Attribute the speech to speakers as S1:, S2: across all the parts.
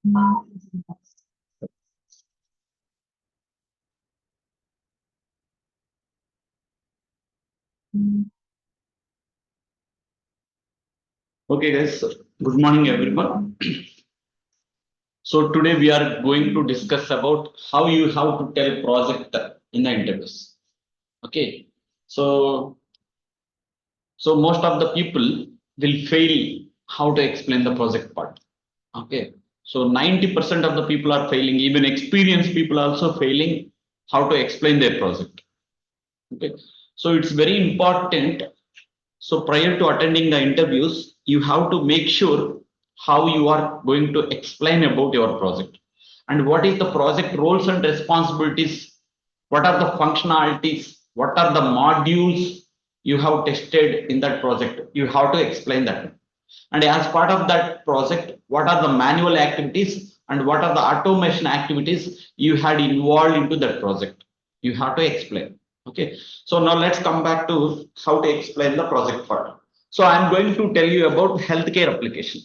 S1: Okay, guys. Good morning, everyone. So today we are going to discuss about how you have to tell project in the interviews. Okay. So most of the people will fail how to explain the project part. Okay. So 90% of the people are failing. Even experienced people are also failing how to explain their project. Okay. So it's very important. So prior to attending the interviews, you have to make sure how you are going to explain about your project and what is the project roles and responsibilities, what are the functionalities, what are the modules you have tested in that project. You have to explain that. And as part of that project, what are the manual activities and what are the automation activities you had involved into that project. You have to explain. Okay. So now let's come back to how to explain the project part. So I'm going to tell you about healthcare application.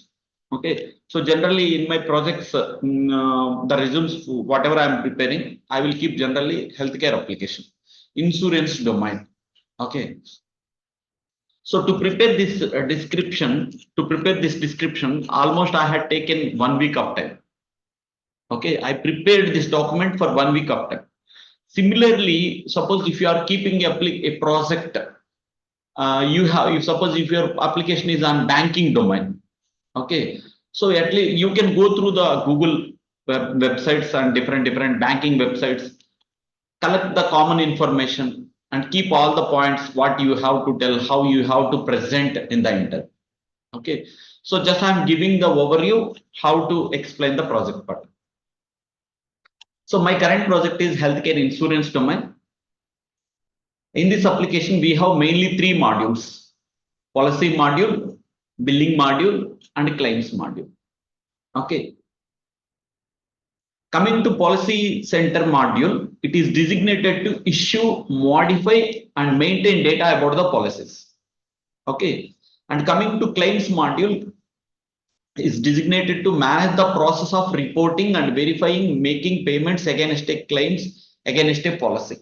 S1: Okay. So generally in my projects, the resumes, whatever I'm preparing, I will keep generally healthcare application, insurance domain. Okay. So to prepare this description, almost I had taken 1 week of time. Okay, I prepared this document for 1 week of time. Similarly, suppose if you are keeping a project, you suppose if your application is on banking domain. Okay, so at least you can go through the Google websites and different banking websites, collect the common information and keep all the points what you have to tell, how you have to present in the interview. Okay, so just I'm giving the overview how to explain the project part. So my current project is healthcare insurance domain. In this application, we have mainly three modules: policy module, billing module, and claims module. Okay. Coming to policy center module, it is designated to issue, modify, and maintain data about the policies. Okay. And coming to claims module, is designated to manage the process of reporting and verifying making payments against a claims against a policy.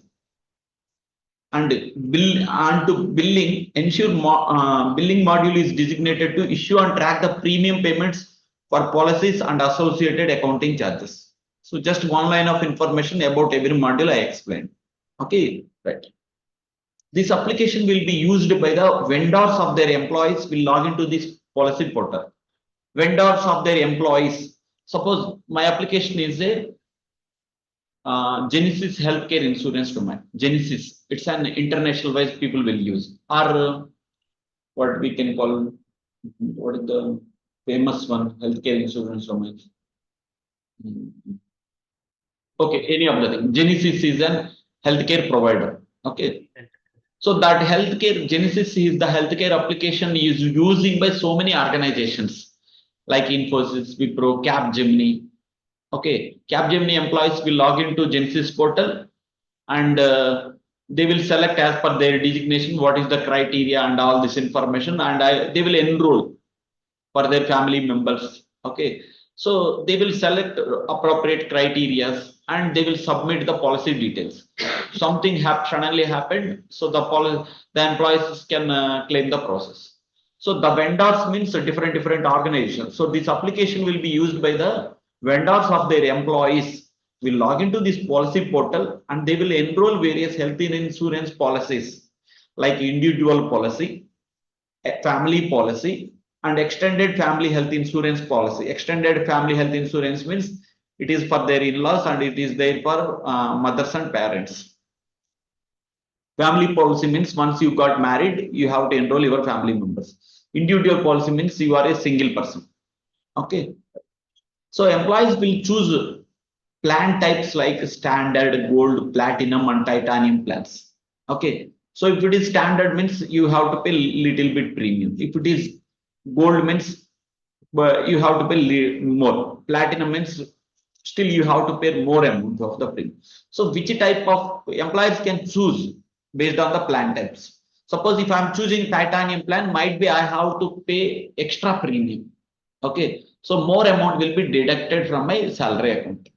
S1: And billing, ensure billing module is designated to issue and track the premium payments for policies and associated accounting charges. So just one line of information about every module I explained. Okay, right. This application will be used by the vendors of their employees will log into this policy portal. Vendors of their employees. Suppose my application is a Genesis healthcare insurance domain. Genesis, it's an international wise people will use. Or what we can call, what is the famous one, healthcare insurance domain? Okay, any of the thing. Genesis is an healthcare provider. Okay. So that healthcare, Genesis is the healthcare application is using by so many organizations like Infosys, Wipro, Capgemini. Okay, Capgemini employees will log into Genesis portal and they will select as per their designation what is the criteria and all this information, and they will enroll for their family members. Okay, so they will select appropriate criteria and they will submit the policy details. Something suddenly happened, so the employees can claim the process. So the vendors means different organizations. So this application will be used by the vendors of their employees will log into this policy portal and they will enroll various health insurance policies like individual policy, family policy, and extended family health insurance policy. Extended family health insurance means it is for their in-laws and it is there for mothers and parents. Family policy means once you got married, you have to enroll your family members. Individual policy means you are a single person. Okay. So employees will choose plan types like standard, gold, platinum, and titanium plans. Okay. So if it is standard means you have to pay little bit premium. If it is gold means you have to pay more. Platinum means still you have to pay more amount of the premium. So which type of employers can choose based on the plan types. Suppose if I'm choosing titanium plan, might be I have to pay extra premium. Okay. So more amount will be deducted from my salary account.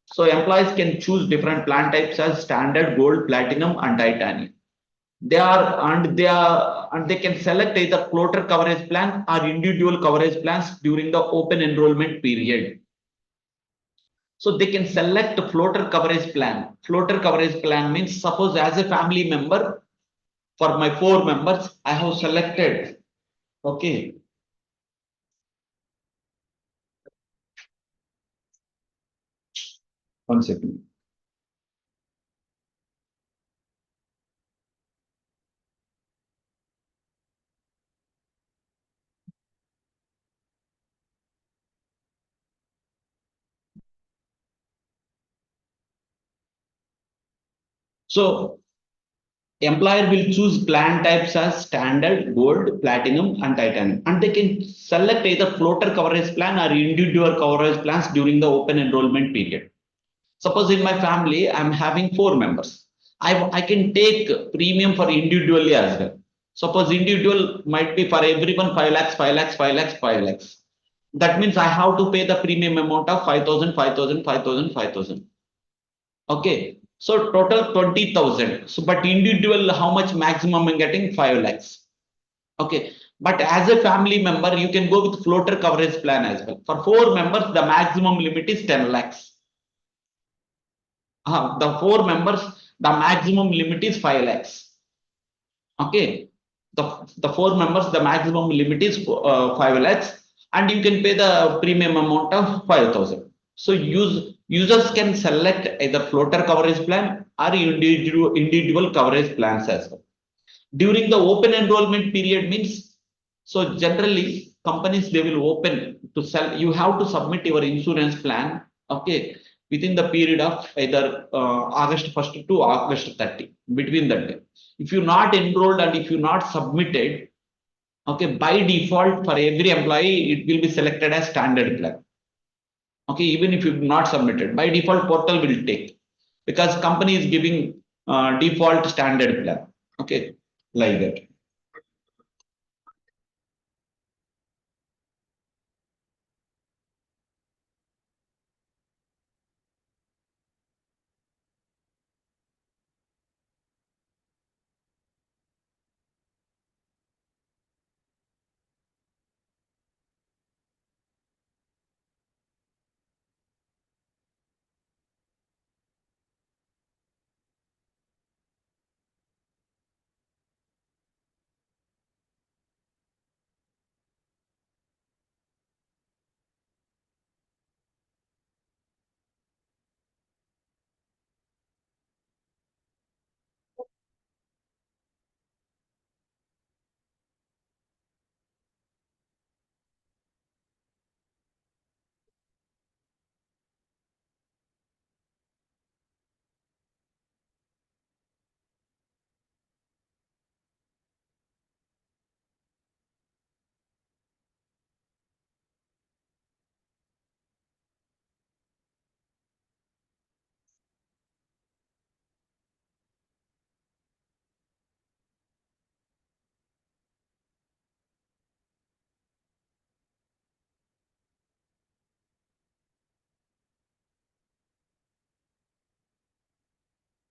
S1: So employees can choose different plan types as standard, gold, platinum, and titanium. They can select either floater coverage plan or individual coverage plans during the open enrollment period. So they can select a floater coverage plan. Floater coverage plan means suppose as a family member for my 4 members, I have selected. Okay. One second. So employer will choose plan types as standard, gold, platinum, and titanium, and they can select either floater coverage plan or individual coverage plans during the open enrollment period. Suppose in my family, I'm having 4 members. I can take premium for individually as well. Suppose individual might be for everyone 5 lakhs, 5 lakhs, 5 lakhs, 5 lakhs. That means I have to pay the premium amount of 5,000, 5,000, 5,000, 5,000. Okay. So total 20,000. So, but individual, how much maximum I'm getting? 5 lakhs. Okay. But as a family member, you can go with floater coverage plan as well. For 4 members, the maximum limit is 10 lakhs. The 4 members, the maximum limit is 5 lakhs. Okay. The 4 members, the maximum limit is 5 lakhs, and you can pay the premium amount of 5,000. So users can select either floater coverage plan or individual coverage plans as well. During the open enrollment period means, so generally companies they will open to sell. You have to submit your insurance plan. Okay, within the period of either August 1st to August 30, between that day. If you're not enrolled and if you're not submitted, okay, by default for every employee, it will be selected as standard plan. Okay, even if you've not submitted, by default portal will take, because company is giving default standard plan. Okay, like that.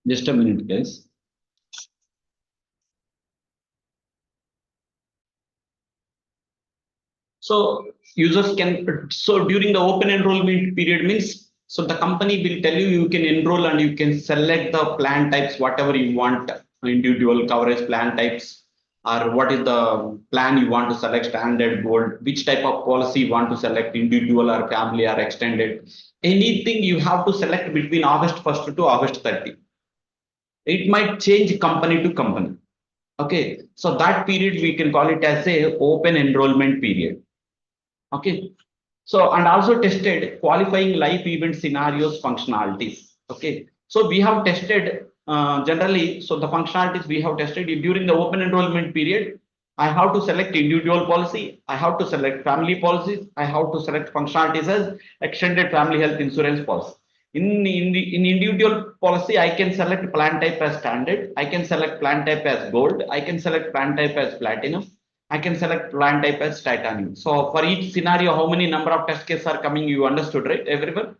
S1: Just a minute, guys. So users can, so during the open enrollment period means, so the company will tell you you can enroll and you can select the plan types, whatever you want, individual coverage plan types, or what is the plan you want to select, standard, gold, which type of policy you want to select, individual or family or extended. Anything you have to select between August 1st to August 30. It might change company to company. Okay, so that period we can call it as a open enrollment period. Okay, so and also tested qualifying life event scenarios functionalities. Okay, so we have tested generally. So the functionalities we have tested during the open enrollment period. I have to select individual policy. I have to select family policies. I have to select functionalities as extended family health insurance policy. In individual policy, I can select plan type as standard. I can select plan type as gold. I can select plan type as platinum. I can select plan type as titanium. So for each scenario, how many number of test cases are coming? You understood, right, everyone?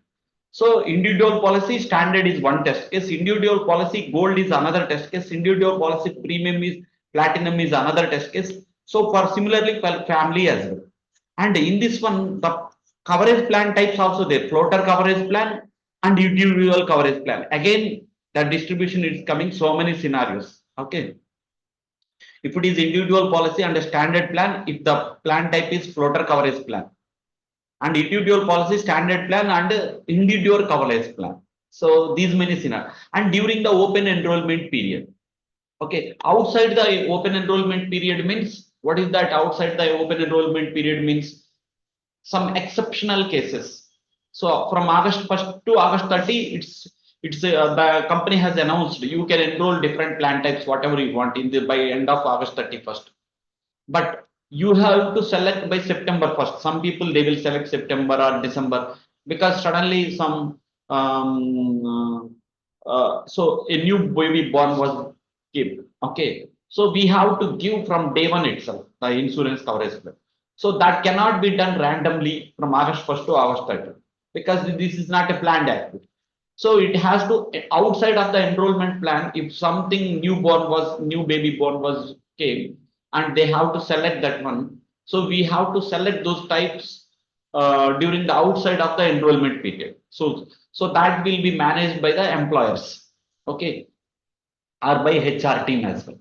S1: So individual policy standard is one test case. Individual policy gold is another test case. Individual policy premium is platinum is another test case. So for similarly for family as well. And in this one, the coverage plan types also there. Floater coverage plan and individual coverage plan. Again, the distribution is coming so many scenarios. Okay. If it is individual policy and a standard plan, if the plan type is floater coverage plan, and individual policy standard plan and individual coverage plan. So these many scenarios. And during the open enrollment period. Okay, outside the open enrollment period means what is that? Outside the open enrollment period means some exceptional cases. So from August 1st to August 30, the company has announced you can enroll different plan types, whatever you want in the by end of August 31st. But you have to select by September 1st. Some people they will select September or December because suddenly some so a new baby born was given. Okay, so we have to give from day one itself the insurance coverage plan. So that cannot be done randomly from August 1st to August 30th because this is not a planned activity. So it has to outside of the enrollment plan. If something new baby born was came, and they have to select that one. So we have to select those types during the outside of the enrollment period. So that will be managed by the employers, okay, or by HR team as well.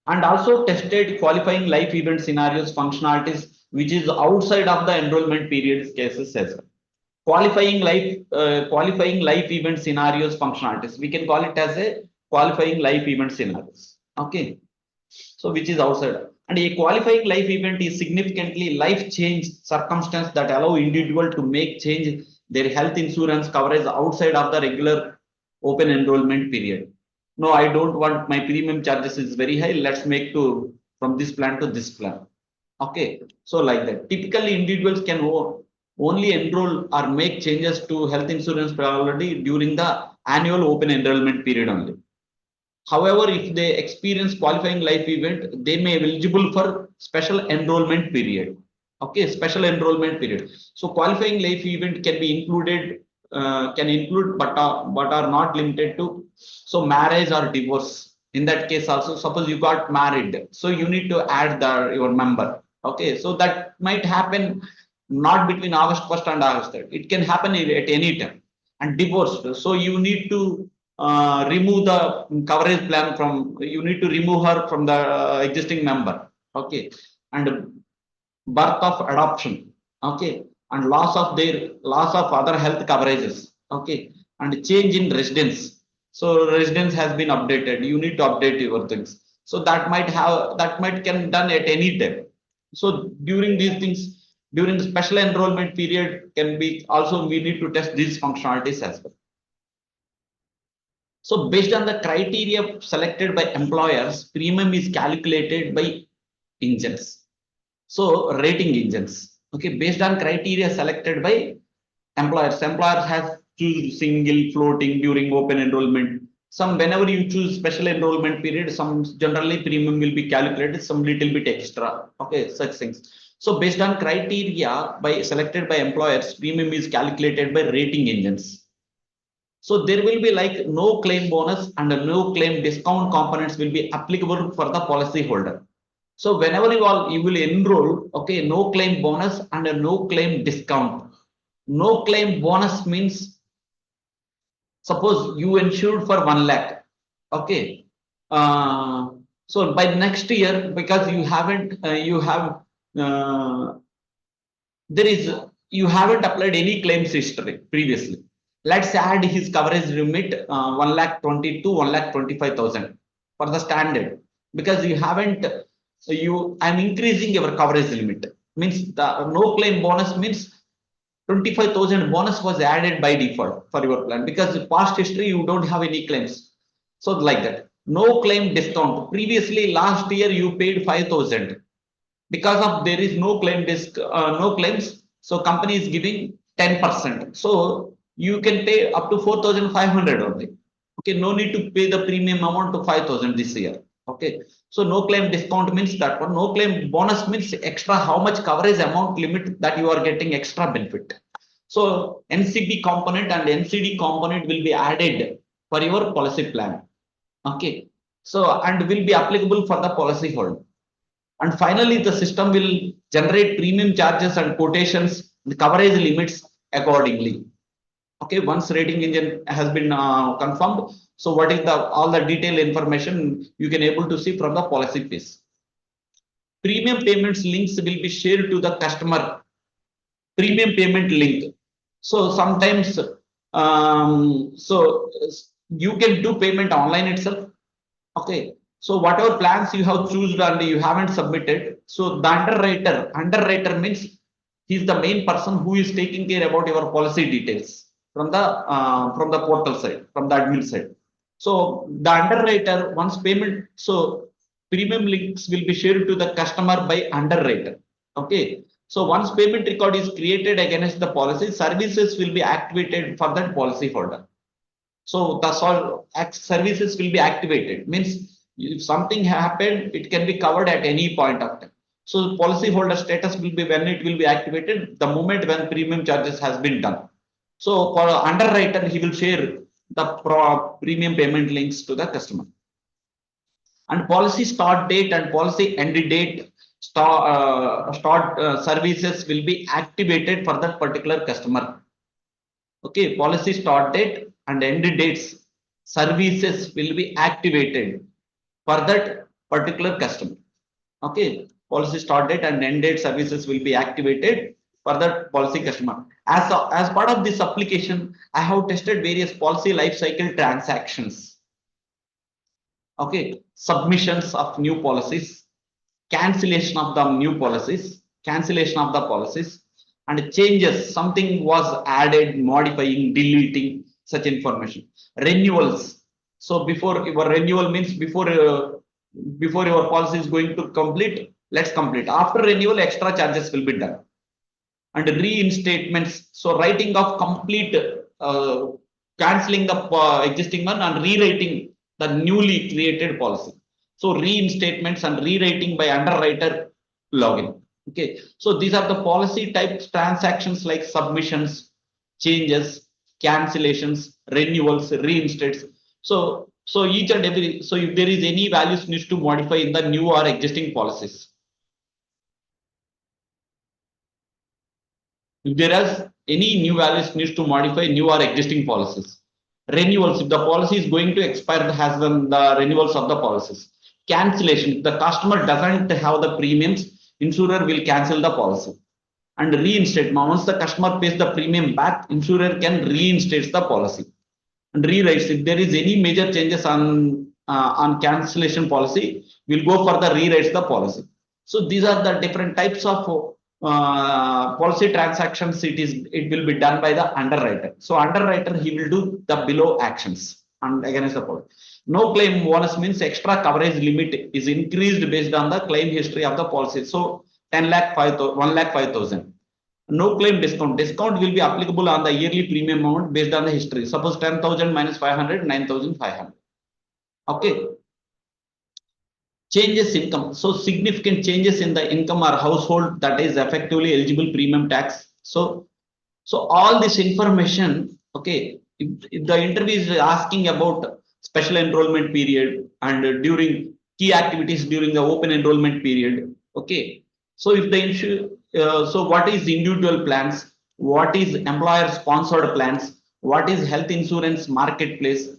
S1: And also tested qualifying life event scenarios functionalities, which is outside of the enrollment periods cases as well. Qualifying life event scenarios functionalities. We can call it as a qualifying life event scenarios. Okay. So which is outside. And a qualifying life event is significantly life change circumstance that allow individual to make change their health insurance coverage outside of the regular open enrollment period. No, I don't want my premium charges is very high. Let's make to from this plan to this plan. Okay. So like that. Typically individuals can only enroll or make changes to health insurance policy during the annual open enrollment period only. However, if they experience qualifying life event, they may be eligible for special enrollment period. Okay, special enrollment period. So qualifying life event can be included, can include, but are not limited to. So marriage or divorce. In that case, also suppose you got married, so you need to add your member. Okay, so that might happen not between August 1st and August 3rd. It can happen at any time. And divorced, so you need to remove the coverage plan from, you need to remove her from the existing member. Okay. And birth of adoption. Okay. And loss of other health coverages. Okay. And change in residence. So residence has been updated. You need to update your things. So that might can done at any time. So during these things, during the special enrollment period can be also, we need to test these functionalities as well. So based on the criteria selected by employers, premium is calculated by engines. So rating engines. Okay, based on criteria selected by employers. Employers have choose single, floating during open enrollment. Some whenever you choose special enrollment period, some generally premium will be calculated, some little bit extra. Okay, such things. So based on criteria selected by employers, premium is calculated by rating engines. So there will be like no claim bonus and no claim discount components will be applicable for the policy holder. So whenever you will enroll, okay, no claim bonus and no claim discount. No claim bonus means suppose you insured for 1 lakh. Okay. So by next year, because you haven't, you haven't applied any claims history previously. Let's add his coverage limit 1,20,000 to 1,25,000 for the standard, because you haven't, I'm increasing your coverage limit. Means the no claim bonus means 25,000 bonus was added by default for your plan, because past history you don't have any claims. So like that. No claim discount. Previously last year you paid 5,000. Because of there is no claim no claims, so company is giving 10%. So you can pay up to 4,500 only. Okay, no need to pay the premium amount to 5,000 this year. Okay, so no claim discount means that one. No claim bonus means extra how much coverage amount limit that you are getting extra benefit. So NCB component and NCD component will be added for your policy plan. Okay, so and will be applicable for the policy holder. And finally, the system will generate premium charges and quotations, the coverage limits accordingly. Okay, once rating engine has been confirmed, so what is the all the detailed information you can able to see from the policy piece. Premium payments links will be shared to the customer. Premium payment link. So sometimes, so you can do payment online itself. Okay, so whatever plans you have chosen and you haven't submitted, so the underwriter means he's the main person who is taking care about your policy details from the portal side, from the admin side. So the underwriter once payment, so premium links will be shared to the customer by underwriter. Okay, so once payment record is created against the policy, services will be activated for that policy holder. So the services will be activated. Means if something happened, it can be covered at any point of time. So policyholder status will be when it will be activated, the moment when premium charges has been done. So for underwriter, he will share the premium payment links to the customer. And policy start date and policy end date start services will be activated for that particular customer. Okay, policy start date and end dates services will be activated for that particular customer. Okay, policy start date and end date services will be activated for that policy customer. As part of this application, I have tested various policy lifecycle transactions. Okay, submissions of new policies, cancellation of the new policies, cancellation of the policies, and changes. Something was added, modifying, deleting such information. Renewals. So before your renewal means before your policy is going to complete, let's complete. After renewal, extra charges will be done. And reinstatements. So writing of complete, cancelling the existing one and rewriting the newly created policy. So reinstatements and rewriting by underwriter login. Okay, so these are the policy types transactions like submissions, changes, cancellations, renewals, reinstates. So each and every, so if there is any values needs to modify in the new or existing policies. If there is any new values needs to modify new or existing policies. Renewals, if the policy is going to expire, has the renewals of the policies. Cancellation, if the customer doesn't have the premiums, insurer will cancel the policy. And reinstatement, once the customer pays the premium back, insurer can reinstate the policy. And rewrites, if there is any major changes on cancellation policy, we'll go for the rewrites the policy. So these are the different types of policy transactions. It will be done by the underwriter. So underwriter, he will do the below actions and against the policy. No claim bonus means extra coverage limit is increased based on the claim history of the policy. So 10 lakh 1 lakh 5,000. No claim discount. Discount will be applicable on the yearly premium amount based on the history. Suppose 10,000 minus 500, 9,500. Okay. Changes income. So significant changes in the income or household that is effectively eligible premium tax. So all this information, okay, if the interview is asking about special enrollment period and during key activities during the open enrollment period, okay. So if the issue, so what is individual plans, what is employer sponsored plans, what is health insurance marketplace.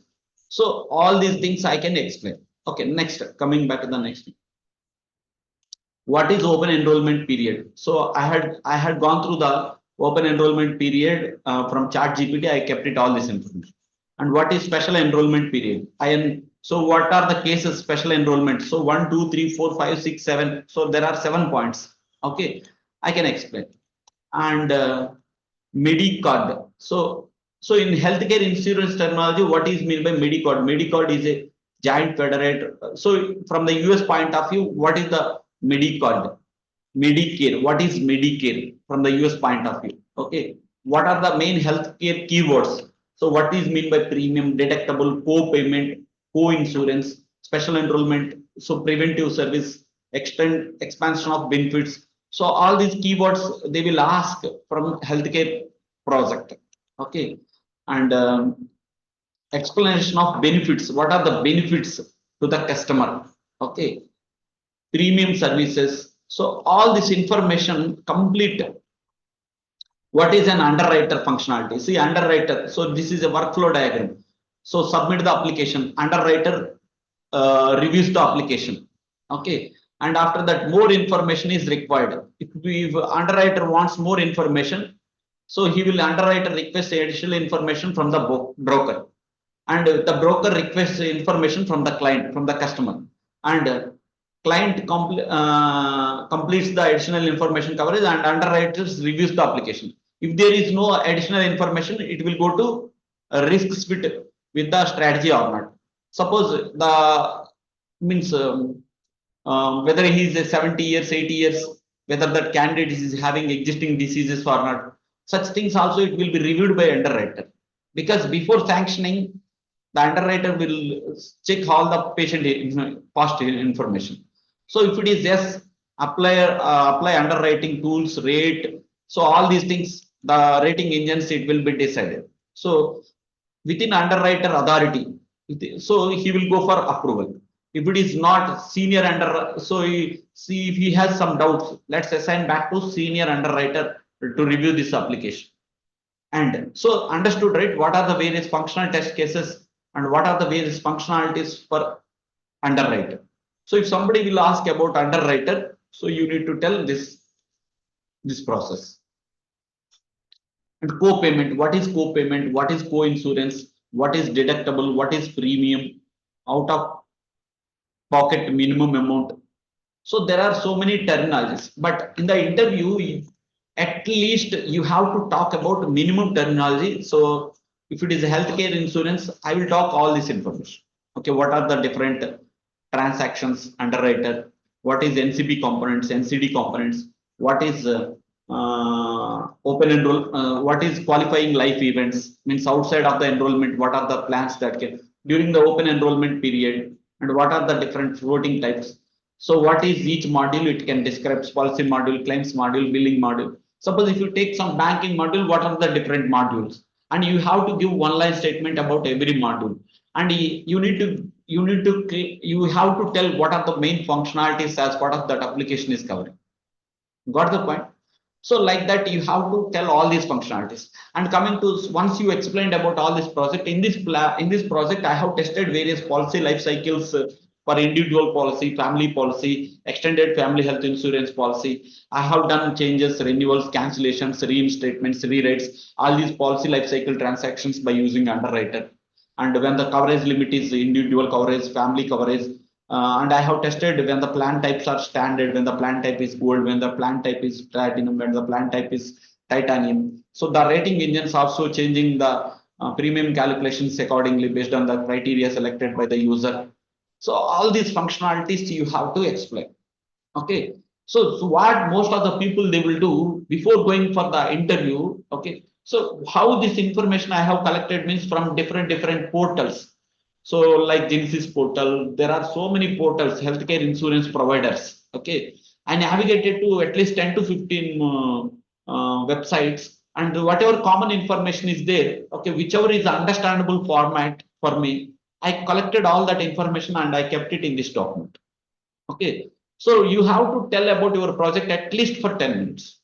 S1: So all these things I can explain. Okay, next, coming back to the next thing. What is open enrollment period? So I had gone through the open enrollment period from ChatGPT. I kept it all this information. And what is special enrollment period? So what are the cases special enrollment? So 1, 2, 3, 4, 5, 6, 7. So there are 7 points. Okay, I can explain. And Medicard. So in healthcare insurance terminology, what is meant by Medicard? Medicard is a giant federated. So from the US point of view, what is the Medicard? Medicare. What is Medicare from the US point of view? Okay. What are the main healthcare keywords? So what is meant by premium, deductible, co-payment, co-insurance, special enrollment, so preventive service, expansion of benefits. So all these keywords they will ask from healthcare project. Okay, and explanation of benefits. What are the benefits to the customer? Okay, premium services. So all this information complete. What is an underwriter functionality? See, underwriter. So this is a workflow diagram. So submit the application. Underwriter reviews the application. Okay, and after that, more information is required. If underwriter wants more information, so he will underwriter request additional information from the broker, and the broker requests information from the client, from the customer, and client completes the additional information coverage, and underwriters reviews the application. If there is no additional information, it will go to risks with the strategy or not. Suppose the means whether he is 70 years, 80 years, whether that candidate is having existing diseases or not. Such things also it will be reviewed by underwriter, because before sanctioning, the underwriter will check all the patient past information. So if it is yes, apply underwriting tools, rate. So all these things, the rating engines, it will be decided. So within underwriter authority, so he will go for approval. If it is not senior under, so see if he has some doubts, let's assign back to senior underwriter to review this application. And so understood, right? What are the various functional test cases and what are the various functionalities for underwriter? So if somebody will ask about underwriter, so you need to tell this process. And co-payment, what is co-payment, what is co-insurance, what is deductible, what is premium, out of pocket minimum amount. So there are so many terminologies, but in the interview, at least you have to talk about minimum terminology. So if it is a healthcare insurance, I will talk all this information. Okay, what are the different transactions, underwriter, what is NCP components, NCD components, what is open enroll, what is qualifying life events, means outside of the enrollment, what are the plans that can during the open enrollment period, and what are the different voting types. So what is each module? It can describe policy module, claims module, billing module. Suppose if you take some banking module, what are the different modules? And you have to give one line statement about every module. And you have to tell what are the main functionalities as part of that application is covering. Got the point? So like that, you have to tell all these functionalities. And coming to, once you explained about all this project, in this project, I have tested various policy life cycles for individual policy, family policy, extended family health insurance policy. I have done changes, renewals, cancellations, reinstatements, rewrites, all these policy life cycle transactions by using underwriter. And when the coverage limit is individual coverage, family coverage, and I have tested when the plan types are standard, when the plan type is gold, when the plan type is platinum, when the plan type is titanium. So the rating engines also changing the premium calculations accordingly based on the criteria selected by the user. So all these functionalities you have to explain. Okay. So what most of the people they will do before going for the interview. Okay. So how this information I have collected means from different portals. So like Genesis portal, there are so many portals, healthcare insurance providers. Okay. I navigated to at least 10 to 15 websites, and whatever common information is there. Okay. Whichever is understandable format for me, I collected all that information and I kept it in this document. Okay. So you have to tell about your project at least for 10 minutes.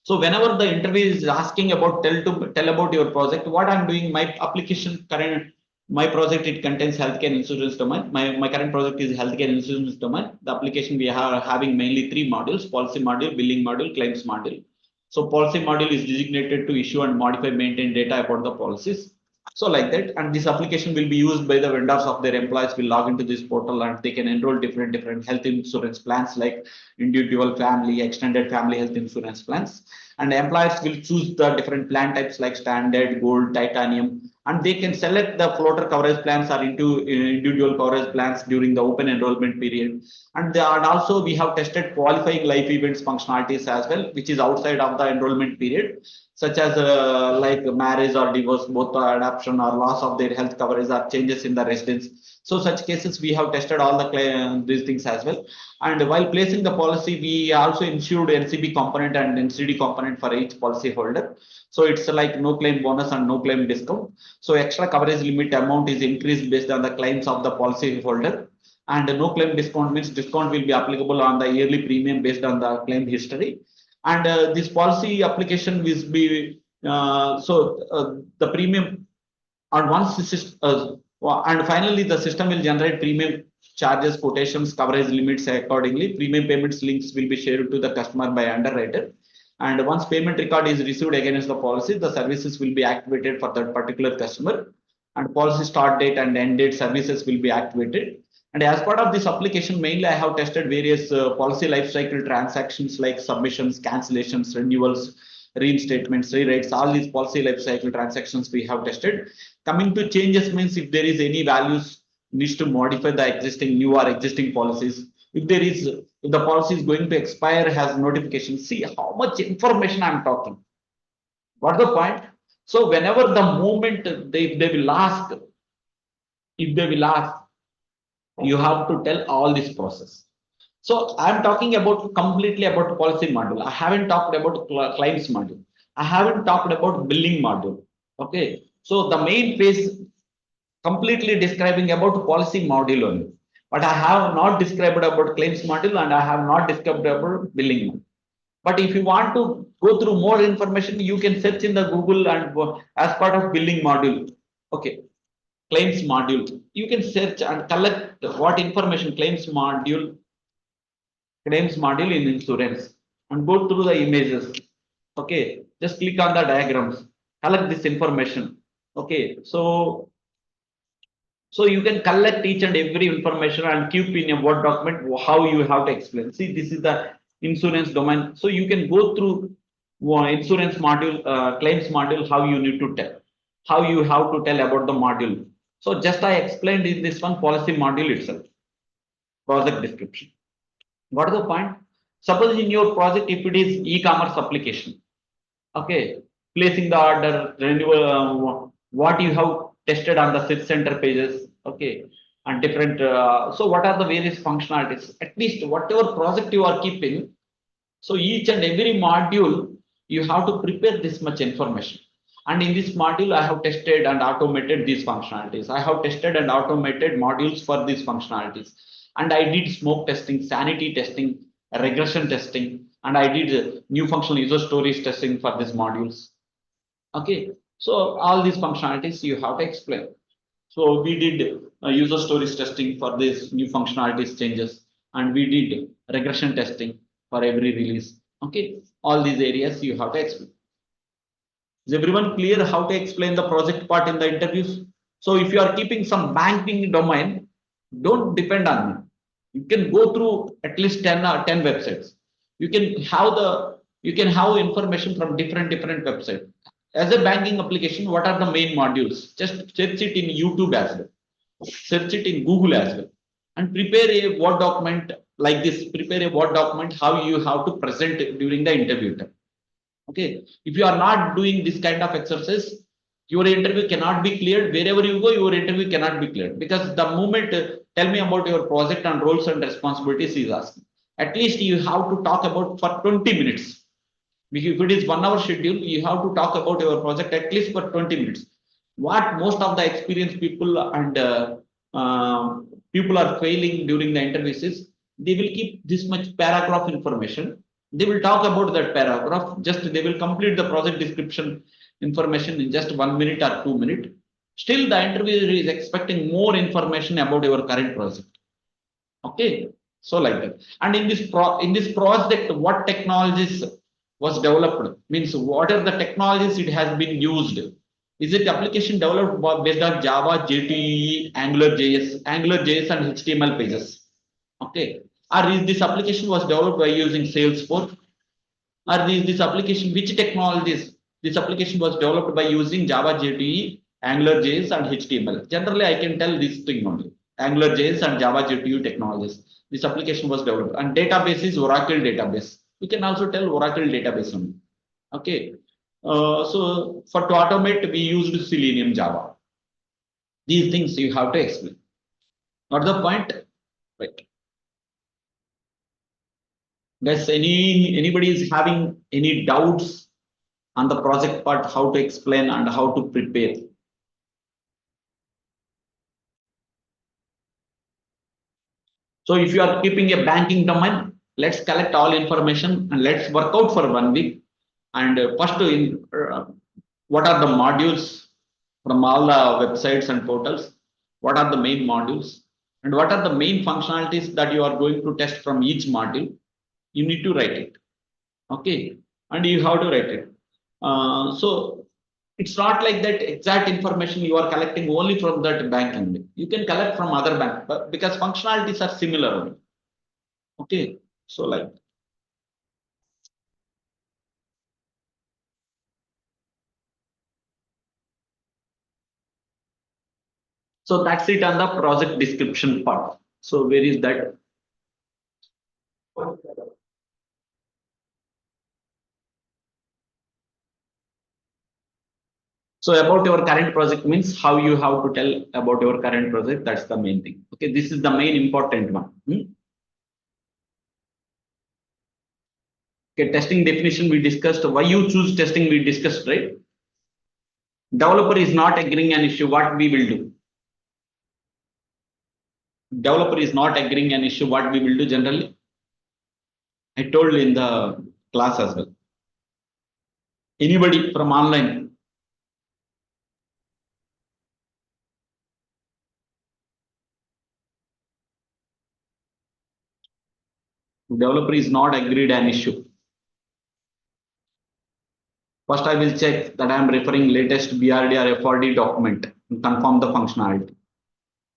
S1: So whenever the interview is asking about tell about your project, what I'm doing, my application current, my project, it contains healthcare insurance domain. My current project is healthcare insurance domain. The application we are having mainly 3 modules: policy module, billing module, claims module. So policy module is designated to issue and modify, maintain data about the policies. So like that, and this application will be used by the vendors of their employees will log into this portal and they can enroll different health insurance plans like individual, family, extended family health insurance plans. And employers will choose the different plan types like standard, gold, titanium, and they can select the floater coverage plans or into individual coverage plans during the open enrollment period. And also we have tested qualifying life events functionalities as well, which is outside of the enrollment period, such as like marriage or divorce, both adoption or loss of their health coverage or changes in the residence. So such cases we have tested all these things as well. And while placing the policy, we also ensured NCB component and NCD component for each policy holder. So it's like no claim bonus and no claim discount. So extra coverage limit amount is increased based on the claims of the policy holder. And no claim discount means discount will be applicable on the yearly premium based on the claim history. And this policy application will be the premium on once the system, and finally the system will generate premium charges, quotations, coverage limits accordingly. Premium payments links will be shared to the customer by underwriter. And once payment record is received against the policy, the services will be activated for that particular customer. And policy start date and end date services will be activated. And as part of this application, mainly I have tested various policy lifecycle transactions like submissions, cancellations, renewals, reinstatements, rewrites, all these policy lifecycle transactions we have tested. Coming to changes means if there is any values needs to modify the existing new or existing policies. If the policy is going to expire, has notification. See how much information I'm talking. What's the point? So whenever the moment they will ask, if they will ask, you have to tell all this process. So I'm talking about completely about policy module. I haven't talked about claims module. I haven't talked about billing module. Okay. So the main phase completely describing about policy module only. But I have not described about claims module and I have not described about billing module. But if you want to go through more information, you can search in the Google and as part of billing module. Okay. Claims module. You can search and collect what information claims module in insurance and go through the images. Okay, just click on the diagrams, collect this information. Okay, so you can collect each and every information and keep in a Word document how you have to explain. See, this is the insurance domain. So you can go through insurance module, claims module, how you need to tell, how you have to tell about the module. So just I explained in this one policy module itself, project description. What is the point? Suppose in your project, if it is e-commerce application, okay, placing the order, renewal, what you have tested on the search center pages, okay, and different. So what are the various functionalities? At least whatever project you are keeping, so each and every module, you have to prepare this much information. And in this module, I have tested and automated these functionalities. I have tested and automated modules for these functionalities. And I did smoke testing, sanity testing, regression testing, and I did new functional user stories testing for these modules. Okay, so all these functionalities you have to explain. So we did user stories testing for these new functionalities changes, and we did regression testing for every release. Okay, all these areas you have to explain. Is everyone clear how to explain the project part in the interviews? So if you are keeping some banking domain, don't depend on me. You can go through at least 10 websites. You can have information from different websites. As a banking application, what are the main modules? Just search it in YouTube as well. Search it in Google as well. And prepare a Word document like this. Prepare a Word document how you have to present it during the interview time. Okay, if you are not doing this kind of exercise, your interview cannot be cleared. Wherever you go, your interview cannot be cleared, because the moment tell me about your project and roles and responsibilities is asking. At least you have to talk about for 20 minutes. If it is 1 hour schedule, you have to talk about your project at least for 20 minutes. What most of the experienced people and people are failing during the interviews is they will keep this much paragraph information. They will talk about that paragraph, just they will complete the project description information in just 1 minute or 2 minutes. Still, the interviewer is expecting more information about your current project. Okay, so like that. And in this project, what technologies was developed? Means what are the technologies it has been used? Is it application developed based on Java, JTE, AngularJS and HTML pages? Okay. Or is this application was developed by using Salesforce? Or this application, which technologies? This application was developed by using Java, JTE, AngularJS and HTML. Generally, I can tell this thing only. AngularJS and Java, JTE technologies. This application was developed. And database is Oracle database. You can also tell Oracle database only. Okay. So to automate, we used Selenium Java. These things you have to explain. Got the point? Right. Guys, anybody is having any doubts on the project part, how to explain and how to prepare? So if you are keeping a banking domain, let's collect all information and let's work out for 1 week. And first, what are the modules from all the websites and portals? What are the main modules? And what are the main functionalities that you are going to test from each module? You need to write it. Okay. And you have to write it. So it's not like that exact information you are collecting only from that bank only. You can collect from other bank, but because functionalities are similar. Okay. So like. So that's it on the project description part. So where is that? So about your current project means how you have to tell about your current project. That's the main thing. Okay, this is the main important one. Okay, testing definition we discussed. Why you choose testing we discussed, right? Developer is not agreeing an issue. What we will do? Developer is not agreeing an issue. What we will do generally? I told in the class as well. Anybody from online? Developer is not agreed an issue. First, I will check that I am referring latest BRD or FRD document and confirm the functionality.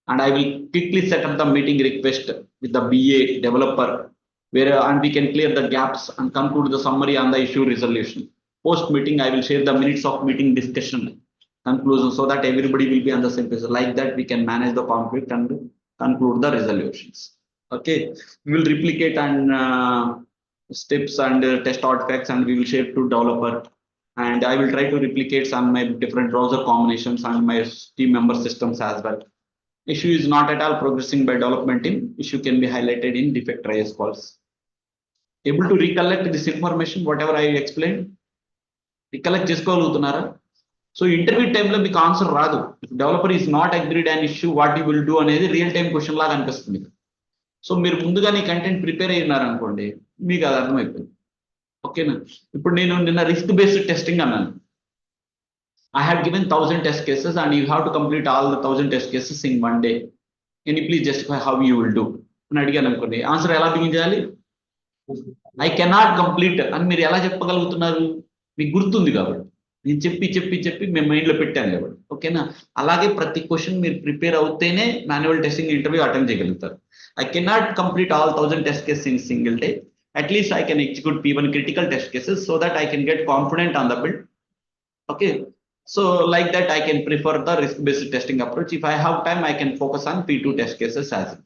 S1: And I will quickly set up the meeting request with the BA developer, where and we can clear the gaps and conclude the summary on the issue resolution. Post meeting, I will share the minutes of meeting discussion conclusion so that everybody will be on the same page. Like that, we can manage the conflict and conclude the resolutions. Okay, we will replicate and steps and test artifacts, and we will share to developer. And I will try to replicate some my different browser combinations and my team member systems as well. Issue is not at all progressing by development team. Issue can be highlighted in defect triage calls. Able to recollect this information, whatever I explained? Recollect చేసుకోగలుగుతున్నారా? So interview time లో మీకు answer రాదు. If developer is not agreed an issue, what you will do అనేది real time question లాగా అనిపిస్తుంది. So మీరు ముందుగానే content prepare అయి ఉన్నారనుకోండి, మీకు అది అర్థమైపోయింది. ఓకేనా? ఇప్పుడు నేను నిన్న రిస్క్ బేస్డ్ టెస్టింగ్ అన్నాను. I had given 1,000 test cases and you have to complete all the 1,000 test cases in 1 day. Can you please justify how you will do? అని అడిగాను అనుకోండి, ఆన్సర్ ఎలా బిగిన్ చేయాలి? I cannot complete అని మీరు ఎలా చెప్పగలుగుతున్నారు? మీకు గుర్తుంది కాబట్టి. నేను చెప్పి మేము మైండ్లో పెట్టాను కాబట్టి. ఓకేనా? అలాగే ప్రతి క్వశ్చన్ మీరు ప్రిపేర్ అవుతేనే మాన్యువల్ టెస్టింగ్ ఇంటర్వ్యూ అటెండ్ చేయగలుగుతారు. I cannot complete all 1,000 test cases in single day. At least I can execute P1 critical test cases so that I can get confident on the build. Okay. So like that, I can prefer the risk-based testing approach. If I have time, I can focus on P2 test cases as well.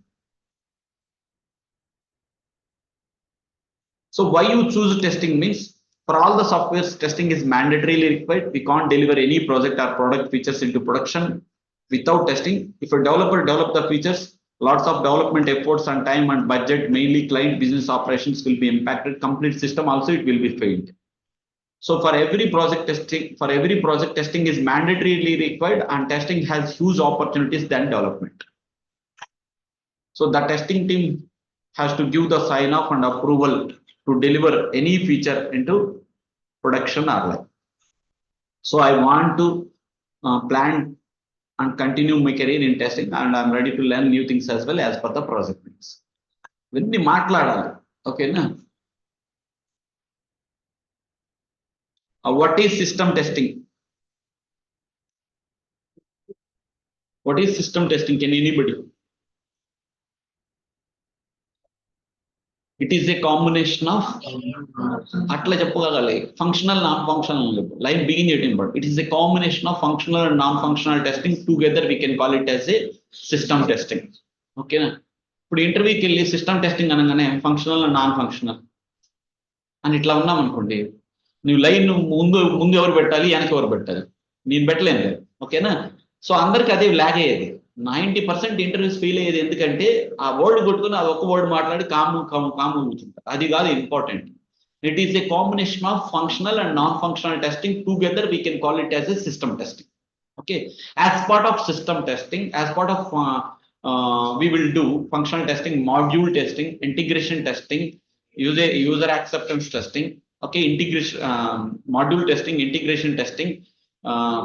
S1: So why you choose testing means for all the softwares, testing is mandatorily required. We can't deliver any project or product features into production without testing. If a developer develop the features, lots of development efforts and time and budget, mainly client business operations will be impacted. Complete system also it will be failed. So for every project testing is mandatorily required, and testing has huge opportunities than development. So the testing team has to give the sign off and approval to deliver any feature into production or live. So I want to plan and continue my career in testing, and I'm ready to learn new things as well as per the project needs. When we మాట్లాడాలి, ఓకేనా? What is system testing? What is system testing? Can anybody? It is a combination of అట్లా చెప్పగలగాలి. Functional non functional line begin చేయడం but it is a combination of functional and non-functional testing together. We can call it as a system testing. ఓకేనా? ఇప్పుడు ఇంటర్వ్యూకి వెళ్ళి system testing అనగానే functional and non functional అని ఇట్లా ఉన్నాం అనుకోండి, నువ్వు లైన్ ముందు ఎవరు పెట్టాలి, వెనక ఎవరు పెట్టాలి, నేను పెట్టలేను. ఓకేనా? సో అందరికి అదే లాగ్ అయ్యేది. 90% ఇంటర్వ్యూస్ ఫెయిల్ అయ్యేది ఎందుకంటే ఆ వర్డ్ కొట్టుకుని అది ఒక వర్డ్ మాట్లాడి కాము కూర్చుంటారు. అది కాదు important. It is a combination of functional and non-functional testing. Together we can call it as a system testing. Okay, as part of system testing, as part of we will do functional testing, module testing, integration testing, user acceptance testing. Okay, integration module testing, integration testing,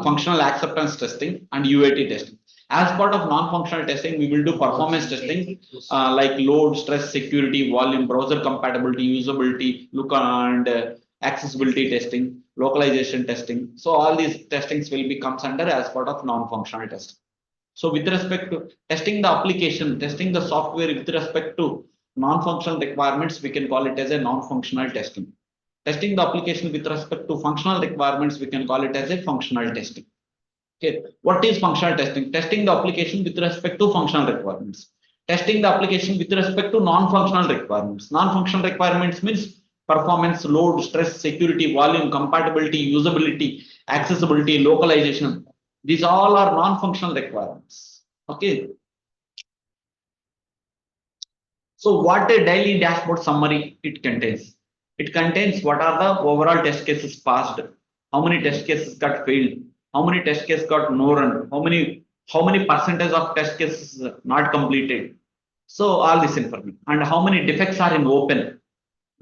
S1: functional acceptance testing, and UAT testing. As part of non-functional testing, we will do performance testing like load, stress, security, volume, browser compatibility, usability, look and accessibility testing, localization testing. So all these testings will be comes under as part of non-functional testing. So with respect to testing the application, testing the software with respect to non-functional requirements, we can call it as a non-functional testing. Testing the application with respect to functional requirements, we can call it as a functional testing. Okay, what is functional testing? Testing the application with respect to functional requirements. Testing the application with respect to non-functional requirements. Non-functional requirements means performance, load, stress, security, volume, compatibility, usability, accessibility, localization. These all are non-functional requirements. Okay. So what a daily dashboard summary it contains? It contains what are the overall test cases passed, how many test cases got failed, how many test cases got no run, how many percentage of test cases not completed. So all this information, and how many defects are in open.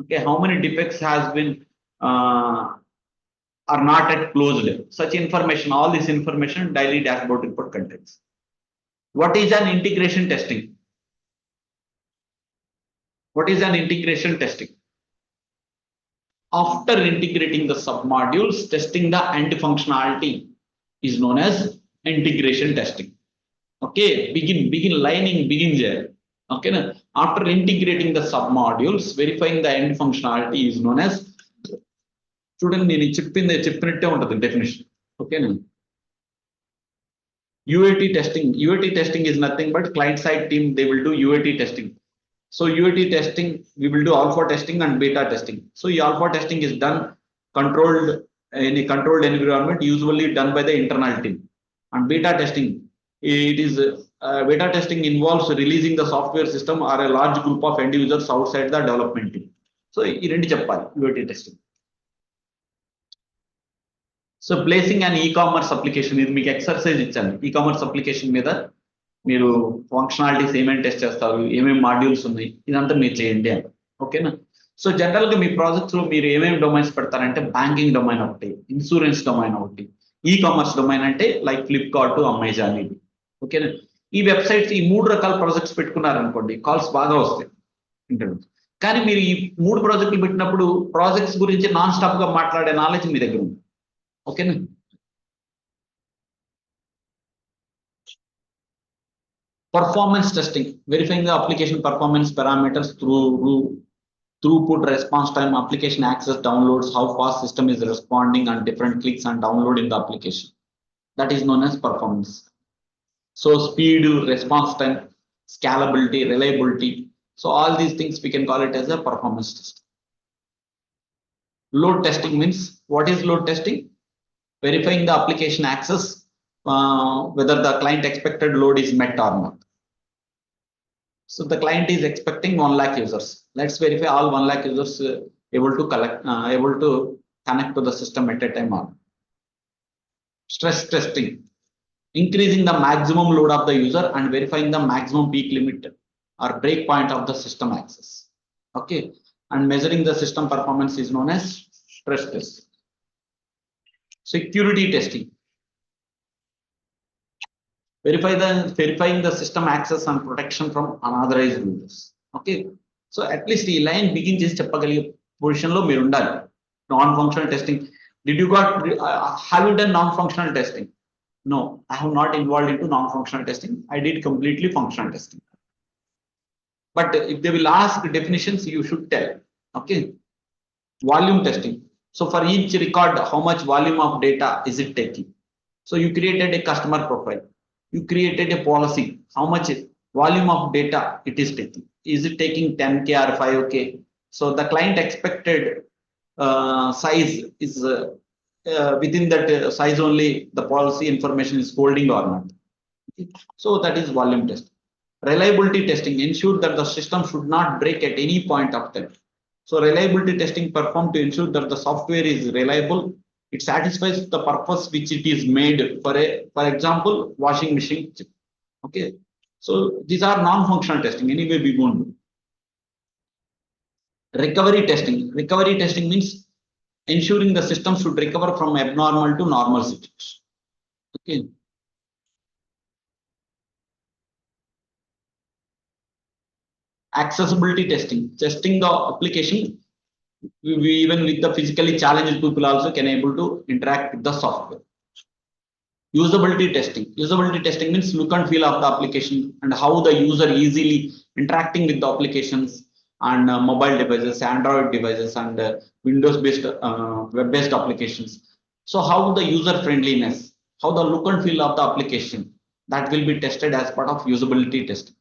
S1: Okay, how many defects has been are not at closed. Such information, all this information daily dashboard report contains. What is an integration testing? What is an integration testing? After integrating the submodules, testing the end functionality is known as integration testing. Okay, begin lining begins here. Okay, after integrating the submodules, verifying the end functionality is known as, చూడండి నేను చెప్పినట్టే ఉంటుంది definition. ఓకేనా, UAT testing. UAT testing is nothing but client side team, they will do UAT testing. So UAT testing, we will do alpha testing and beta testing. So alpha testing is done controlled in a controlled environment, usually done by the internal team. And beta testing, it is beta testing involves releasing the software system or a large group of end users outside the development team. So ఈ రెండు చెప్పాలి UAT testing. So placing and ecommerce application, ఇది మీకు exercise ఇచ్చాను. Ecommerce application మీద మీరు functionalities ఏమేమి test చేస్తారు, ఏమేమి మాడ్యూల్స్ ఉన్నాయి, ఇదంతా మీరు చేయండి అని. ఓకేనా. సో జనరల్ గా మీ ప్రాజెక్ట్స్ లో మీరు ఏమేమి డొమైన్స్ పెడతారంటే బ్యాంకింగ్ డొమైన్ ఒకటి, ఇన్సూరెన్స్ డొమైన్ ఒకటి, ఈకామర్స్ డొమైన్ అంటే లైక్ ఫ్లిప్కార్ట్, అమెజాన్ ఇది. ఓకేనా. ఈ వెబ్సైట్స్, ఈ 3 రకాల ప్రాజెక్ట్స్ పెట్టుకున్నారనుకోండి, కాల్స్ బాగా వస్తాయి ఇంటర్వ్యూ. కానీ మీరు ఈ 3 ప్రాజెక్టులు పెట్టినప్పుడు ప్రాజెక్ట్స్ గురించి నాన్ స్టాప్ గా మాట్లాడే నాలెడ్జ్ మీ దగ్గర ఉంది. ఓకేనా. Performance testing, verifying the application performance parameters throughput, response time, application access, downloads, how fast system is responding on different clicks and downloading the application. That is known as performance. So speed, response time, scalability, reliability. So all these things we can call it as a performance test. Load testing means, what is load testing? Verifying the application access, whether the client expected load is met or not. So the client is expecting 1 lakh users. Let's verify all 1 lakh users able to connect to the system at a time. On stress testing, increasing the maximum load of the user and verifying the maximum peak limit or break point of the system access. Okay, and measuring the system performance is known as stress test. Security testing, verifying the system access and protection from unauthorized users. Okay, so at least ఈ line begin చేసి చెప్పగలిగే position లో మీరు ఉండాలి. Non functional testing, have you done non-functional testing? No, I have not involved into non-functional testing. I did completely functional testing. But if they will ask definitions, you should tell. Okay, volume testing. So for each record, how much volume of data is it taking? So you created a customer profile, you created a policy, how much volume of data it is taking. Is it taking 10K or 5K? So the client expected size is within that size only the policy information is holding or not. So that is volume testing. Reliability testing ensure that the system should not break at any point of time. So reliability testing performed to ensure that the software is reliable. It satisfies the purpose which it is made for. For example, washing machine. Okay. So these are non-functional testing. Anyway, we won't do. Recovery testing. Recovery testing means ensuring the system should recover from abnormal to normal situation. Okay. Accessibility testing. Testing the application. We even with the physically challenged people also can able to interact with the software. Usability testing. Usability testing means look and feel of the application and how the user easily interacting with the applications and mobile devices, Android devices, and Windows-based, web-based applications. So how the user friendliness, how the look and feel of the application, that will be tested as part of usability testing.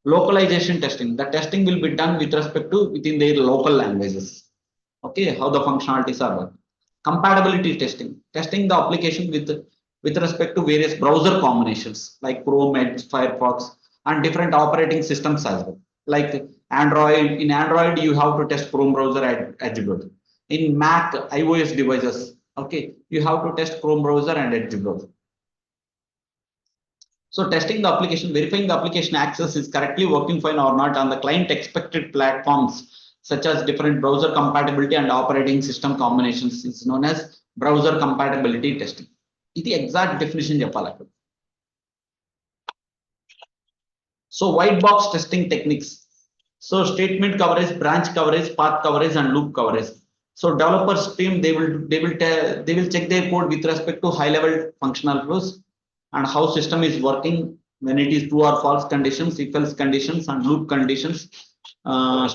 S1: Localization testing. The testing will be done with respect to within their local languages. Okay, how the functionalities are working. Compatibility testing. Testing the application with respect to various browser combinations like Chrome, Edge, Firefox, and different operating systems as well. Like Android, in Android, you have to test Chrome browser at Edge browser. In Mac, iOS devices, okay, you have to test Chrome browser and Edge browser. So testing the application, verifying the application access is correctly working fine or not on the client expected platforms, such as different browser compatibility and operating system combinations, is known as browser compatibility testing. This exact definition చెప్పాలి. So white box testing techniques. So statement coverage, branch coverage, path coverage, and loop coverage. So developers team they will check their code with respect to high level functional flows and how system is working when it is true or false conditions, if else conditions, and loop conditions,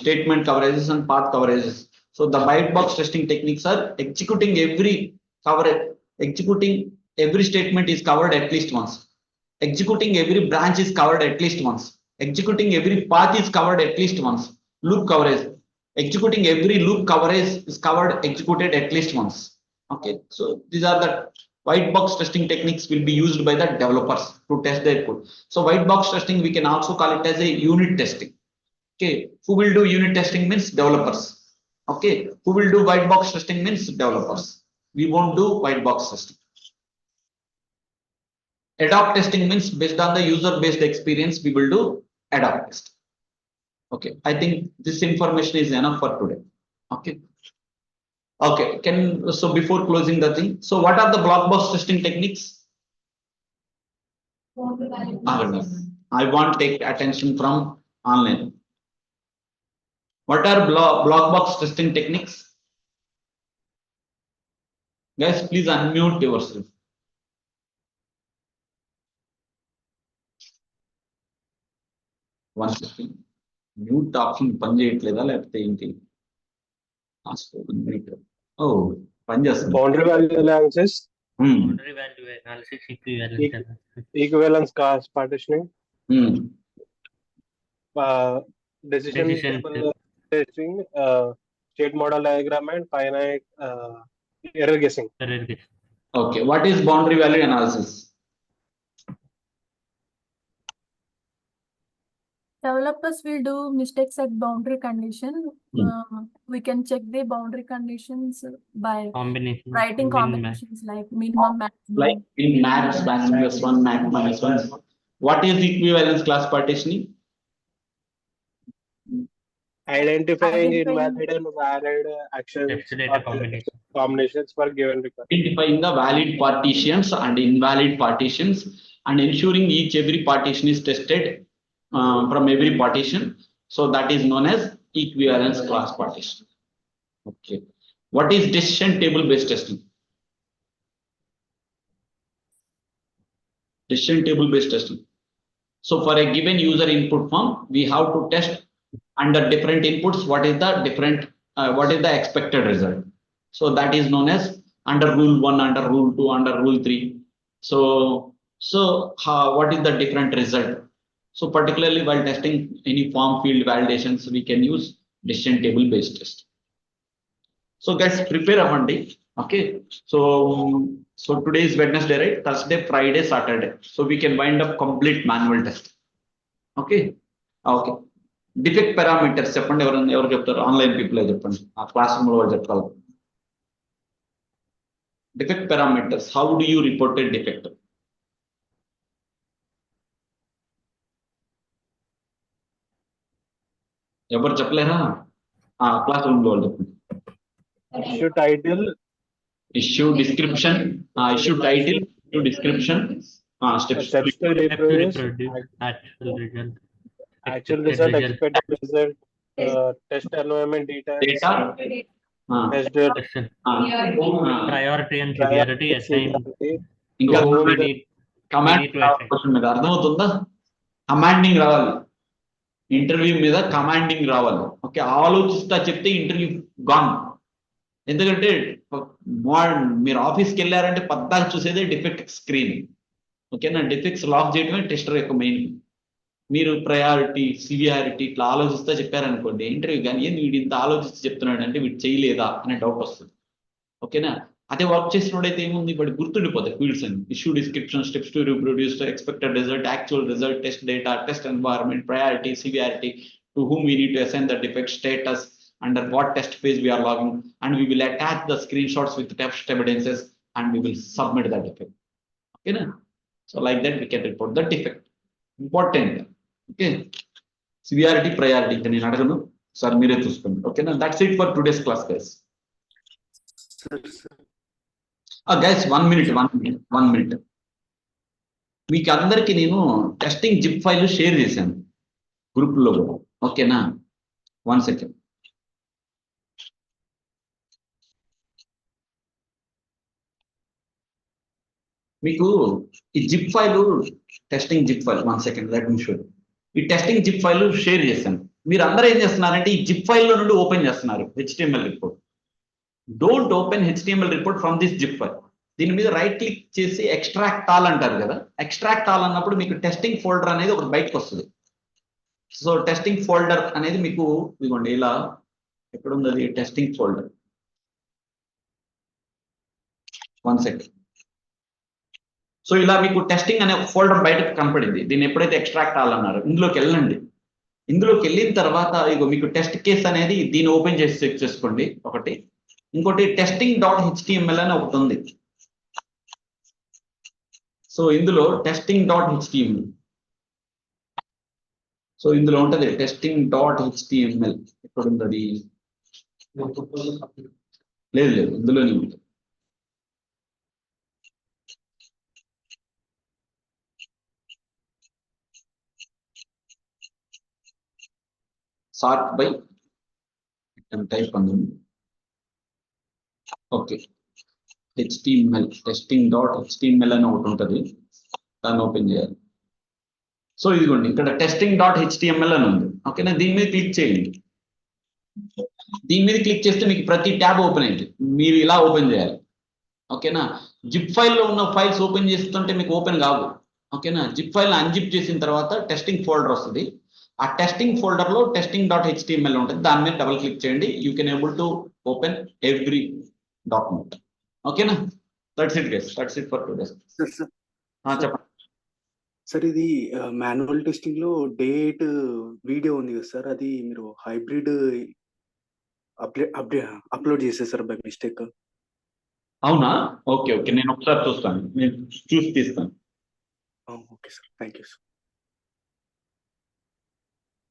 S1: statement coverages and path coverages. So the white box testing techniques are executing every statement is covered at least once. Executing every branch is covered at least once. Executing every path is covered at least once. Loop coverage. Executing every loop coverage is covered, executed at least once. Okay, so these are the white box testing techniques will be used by the developers to test their code. So white box testing, we can also call it as a unit testing. Okay, who will do unit testing means developers. Okay, who will do white box testing means developers. We won't do white box testing. Ad hoc testing means based on the user based experience, we will do ad hoc testing. Okay, I think this information is enough for today. Okay. Okay, so before closing the thing, so what are the block box testing techniques? I want take attention from online. What are block box testing techniques? Guys, please unmute yourself. One second. Mute option పని చేయట్లేదా లేకపోతే ఏంటి? Oh, పని చేస్తుంది.
S2: Boundary value analysis.
S3: Boundary value analysis,
S2: equivalence class partitioning. Decision table testing, state model diagram, and finite error guessing.
S1: Okay, what is boundary value analysis?
S4: Developers will do mistakes at boundary condition. We can check the boundary conditions by writing combinations like minimum, maximum.
S1: Like in max, max plus one, max minus one. What is equivalence class partitioning?
S2: Identifying invalid and valid actions combinations for given record.
S1: Identifying the valid partitions and invalid partitions and ensuring every partition is tested from every partition. So that is known as equivalence class partition. Okay. What is decision table based testing? Decision table based testing. So for a given user input form, we have to test under different inputs what is the expected result. So that is known as under rule 1, under rule 2, under rule 3. So what is the different result? So particularly while testing any form field validations, we can use decision table based test. So guys, prepare a Okay, so today is Wednesday, right? Thursday, Friday, Saturday. So we can wind up complete manual test. Okay. Okay. Defect parameters చెప్పండి, ఎవరు చెప్తారు? Online people చెప్పండి, ఆ class room లో వాళ్ళు చెప్తారు. Defect parameters, how do you report a defect? ఎవరు చెప్పలేరా? Class room లో వాళ్ళు చెప్పండి.
S2: Issue title,
S1: issue description, issue title, issue description, steps to
S2: steps to reproduce,
S3: actual result,
S2: expected result, test environment details,
S1: data,
S2: test data,
S3: question, priority and severity assigned
S1: ఇంకా
S3: to whom we
S1: command
S3: need to assign.
S1: Question మీద అర్థమవుతుందా? Commanding రావాలి, interview మీద commanding రావాలి. Okay, ఆలోచిస్తా చెప్తే interview gone. ఎందుకంటే మీరు ఆఫీస్కి వెళ్ళారంటే పద్దాకు చూసేదే డిఫెక్ట్ స్క్రీన్. ఓకేనా, డిఫెక్ట్స్ లాక్ చేయడమే టెస్టర్ యొక్క మెయిన్. మీరు ప్రయారిటీ, సివియారిటీ ఇట్లా ఆలోచిస్తా చెప్పారనుకోండి ఇంటర్వ్యూ, కానీ ఏంది వీడు ఇంత ఆలోచించి చెప్తున్నాడు అంటే వీడు చేయలేదా అనే డౌట్ వస్తుంది. ఓకేనా, అదే వర్క్ చేసినోడైతే ఏముంది, వాడు గుర్తుండిపోతాయి ఫీల్డ్స్ అని. Issue description, steps to reproduce, expected result, actual result, test data, test environment, priority, severity, to whom we need to assign the defect status, under what test phase we are logging, and we will attach the screenshots with test evidences and we will submit the defect. Okay na? So like that we can report the defect. Important. Okay, severity, priority ఇంకా నేను అడగను sir, మీరే చూసుకోండి. ఓకేనా, that's it for today's class guys. Guys 1 minute. మీకు అందరికి నేను testing zip file share చేశాను గ్రూప్లో. ఓకేనా, 1 second. మీకు ఈ zip file, testing zip file, 1 second, let me show. ఈ టెస్టింగ్ జిప్ ఫైల్ షేర్ చేశాను. మీరు అందరూ ఏం చేస్తున్నారంటే ఈ జిప్ ఫైల్లో నుండి ఓపెన్ చేస్తున్నారు HTML report. Don't open HTML report from this zip file. దీని మీద రైట్ క్లిక్ చేసి ఎక్స్ట్రాక్ట్ ఆల్ అంటారు కదా. ఎక్స్ట్రాక్ట్ ఆల్ అన్నప్పుడు మీకు టెస్టింగ్ ఫోల్డర్ అనేది ఒకటి బయటకు వస్తుంది. సో టెస్టింగ్ ఫోల్డర్ అనేది మీకు ఇదిగోండి ఇలా ఎక్కడ ఉంది అది టెస్టింగ్ ఫోల్డర్. 1 second. సో ఇలా మీకు టెస్టింగ్ అనే ఒక ఫోల్డర్ బయటకు కనపడింది. దీన్ని ఎప్పుడైతే ఎక్స్ట్రాక్ట్ ఆల్ అన్నారు ఇందులోకి వెళ్ళండి. ఇందులోకి వెళ్ళిన తర్వాత ఇగో మీకు టెస్ట్ కేస్ అనేది దీన్ని ఓపెన్ చేసి చెక్ చేసుకోండి ఒకటి. ఇంకోటి testing.html అని ఒకటి ఉంది. సో ఇందులో testing.html, సో ఇందులో ఉంటది testing.html. ఎక్కడ ఉంది అది? లేదు ఇందులోనే ఉంది. సార్ట్ బై టైప్ అంది. ఓకే, HTML, testing.html అని ఒకటి ఉంటుంది, దాన్ని ఓపెన్ చేయాలి. సో ఇదిగోండి ఇక్కడ testing.html అని ఉంది. ఓకేనా, దీని మీద క్లిక్ చేయండి. దీని మీద క్లిక్ చేస్తే మీకు ప్రతి ట్యాబ్ ఓపెన్ అయింది. మీరు ఇలా ఓపెన్ చేయాలి. ఓకేనా, జిప్ ఫైల్లో ఉన్న ఫైల్స్ ఓపెన్ చేస్తుంటే మీకు ఓపెన్ కావు. ఓకేనా, జిప్ ఫైల్ అన్జిప్ చేసిన తర్వాత టెస్టింగ్ ఫోల్డర్ వస్తుంది. ఆ టెస్టింగ్ ఫోల్డర్ లో testing.html ఉంటుంది. దాని మీద డబుల్ క్లిక్ చేయండి. You can able to open every document. ఓకేనా, that's it guys, that's it for today. చెప్పండి
S5: సార్. ఇది మాన్యువల్ టెస్టింగ్ లో డేట్ వీడియో ఉంది కదా సార్, అది మీరు హైబ్రిడ్ అప్లోడ్ చేసేసారు బై మిస్టేక్.
S1: అవునా? ఓకే, నేను ఒకసారి చూస్తాను, నేను చూసి తీస్తాను.
S5: Okay sir, thank you sir.